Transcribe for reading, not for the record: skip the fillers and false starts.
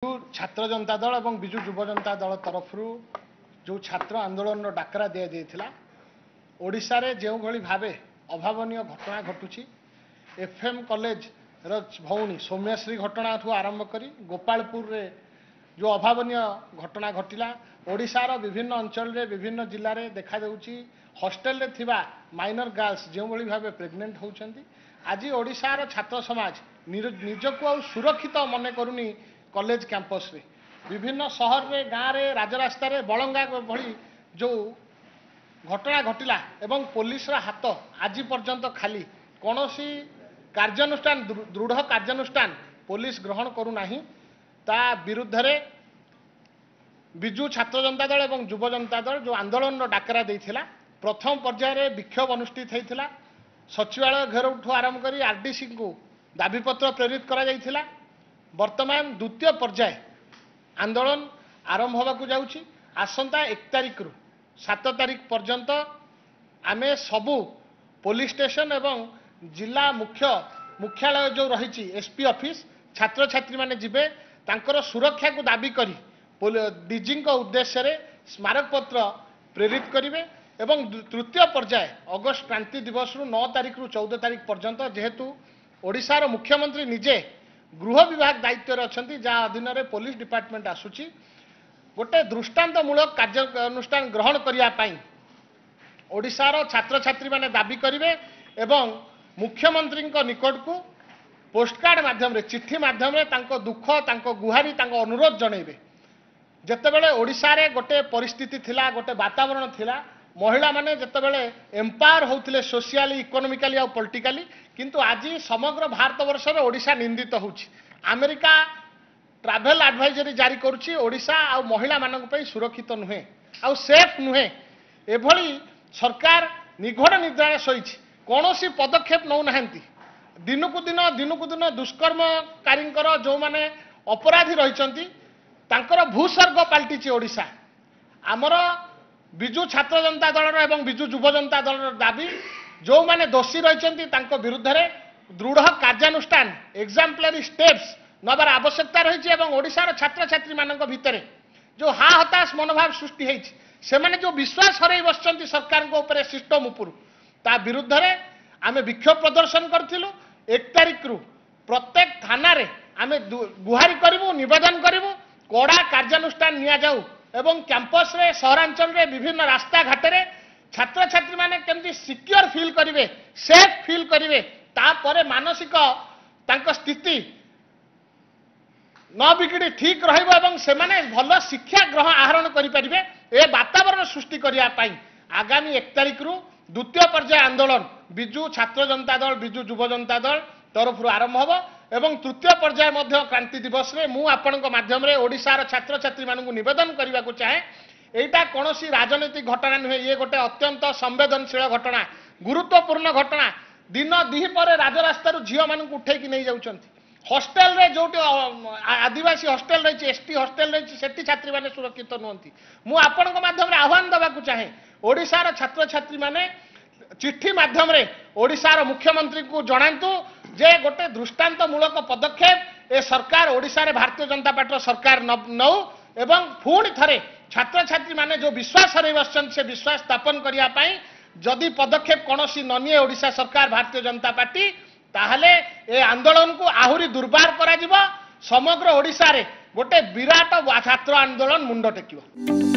छात्र जनता दल और विजु युव जनता दल तरफ जो छात्र आंदोलन डाकरा दि जाइए ओडिशा रे जो भाव अभावन घटना घटुची एफएम कॉलेज भौणी सौम्यश्री घटना आरंभ करी गोपालपुर रे जो अभावन घटना घटिला ओडिशार विभिन्न अंचल रे विभिन्न जिले में देखा जाउची हॉस्टेल रे थिबा माइनर गर्ल्स जो भाव प्रेग्नेंट होउछंती आज ओडिशार छात्र समाज निजको आ सुरक्षित मन करूनी कॉलेज कैंपस रे विभिन्न शहर रे गाँव रे राजरास्ता रे बलंगा भली जो घटना घटिला एवं पुलिस रा हाथ आज पर्यंत खाली कौनसी कार्यानुष्ठान दृढ़ कार्यानुष्ठान पुलिस ग्रहण करू नाही ता विरुद्ध रे विजु छात्र जनता दल एवं युव जनता दल जो आंदोलन डाकरा देइथिला प्रथम पर्याय रे विक्षोभ अनुष्ठित होइथिला सचिवालय घेराव आरंभ करी आरडीसी को दाबीपत्र प्रेरित करा जाइथिला वर्तमान द्वितीय पर्याय आंदोलन आरंभ होबाकू जाउची आसंता 1 तारिख रु 7 तारिख पर्यंत आमे सबू पुलिस स्टेशन एवं जिला मुख्यालय जो रही एसपी ऑफिस छात्र छात्री माने जिबे तांकर सुरक्षा को दाबी करी डीजी उद्देश्य रे स्मारक पत्र प्रेरित करिवे एवं तृतीय पर्याय अगस्त क्रांति दिवस रु 9 तारिख रु 14 तारिख पर्यंत जेहेतु ओडिशार मुख्यमंत्री निजे गृह विभाग दायित्व अच्छा जहाँ अधीन में पुलिस डिपार्टमेंट आसूची गोटे दृष्टांतमूलक कार्यानुष्ठान ग्रहण करने ओडिशार छात्र छात्री माने दाबी करेंगे एवं मुख्यमंत्री निकट को पोस्टकार्ड माध्यम रे चिट्ठी माध्यम रे तांको दुख तांको गुहारी तांको अनुरोध जनइबे जेतेबेले ओडिशा रे गोटे परिस्थिति थिला गोटे वातावरण थिला महिला माने जेतेबेले एम्पावर होउथिले सोशियली इकोनॉमिकली आ पॉलिटिकली किंतु आज समग्र भारत वर्ष रे ओडिशा निंदित होउछि अमेरिका ट्रैवल एडवाइजरी जारी करूछि ओडिशा आ महिला मानक पई सुरक्षित नुहे आ सेफ नुहे एभली सरकार निघोड़ निद्रा सोइछि कोनोसी पदक्षेप नौ नाहंती दिनकु दिन दुष्कर्मकारी जो माने अपराधी रहिचंती तांकर भूस्वर्ग पलटिछि ओडिशा आमर विजु छात्र जनता दल एवं विजु युव जनता दल दाबी जो माने दोषी रहिचंती तांको विरुद्ध रे दृढ़ कार्यानुष्ठान एग्जाम्पलरी स्टेप्स नबार आवश्यकता रही एवं ओडिशार छात्र छात्री मानक भितरे जो हा हताश मनोभाव सृष्टि होइछि से माने जो विश्वास हरई बसचंती सरकार को ऊपर सिस्टम उपरु ता विरुद्ध रे आमे विक्षोभ प्रदर्शन करथिलु 1 तारिख रु प्रत्येक थाना रे आमे गुहारी करिवु निवेदन करिवु कोड़ा कार्यानुष्ठान निया जाऊ एवं कैंपस रे सहरांचल रे विभिन्न रास्ता घाट रे छात्र छात्री माने केमती सिक्योर फील करिवे सेफ फील करिवे तापरे मानसिक तांको स्थिति न बिगड़ी ठीक रहिबो एवं से माने भलो शिक्षा ग्रहण आहरण करि परिबे ए वातावरण सृष्टि करिया पई आगामी 1 तारिख रु द्वितीय पर्याय आंदोलन विजु छात्र जनता दल विजु युव जनता दल तरफ आरंभ होब एवं तृतीय पर्याय मध्य क्रांति दिवस रे मु आपनक माध्यम रे ओडिशार छात्र छात्री मानकु निवेदन करबा को चाहे एटा कोनोसी राजनीतिक घटना नुहे ये गोटे अत्यंत संवेदनशील घटना गुरुत्वपूर्ण घटना दिन दिही पर राजरास्ता रु झियो मानकु उठे कि नहीं जाउचंती हॉस्टेल रे जोटी आदिवासी हॉस्टेल रही एसटी हॉस्टेल रही सेठी छात्री माने सुरक्षित नुहंती मु आपनक माध्यम रे आह्वान देबा को चाहे ओडिशार छात्र छात्री माने चिट्ठी माध्यम रे ओडिशार मुख्यमंत्री को जणांतु जे गोटे दृष्टांतमूलक पदक्षेप ए सरकार ओडिशा रे भारतीय जनता पार्टी सरकार नौ एवं पुणी थरे छात्र छात्री माने जो विश्वास हरई बसछन से विश्वास स्थापन करिया पई जदि पदक्षेप कोनोसी ननिए ओडिशा सरकार भारतीय जनता पार्टी ताहले ए आंदोलन को आहुरी दुर्बार करा जिवो समग्र ओडिशा रे गोटे विराट छात्र आंदोलन मुंड टेकिबो।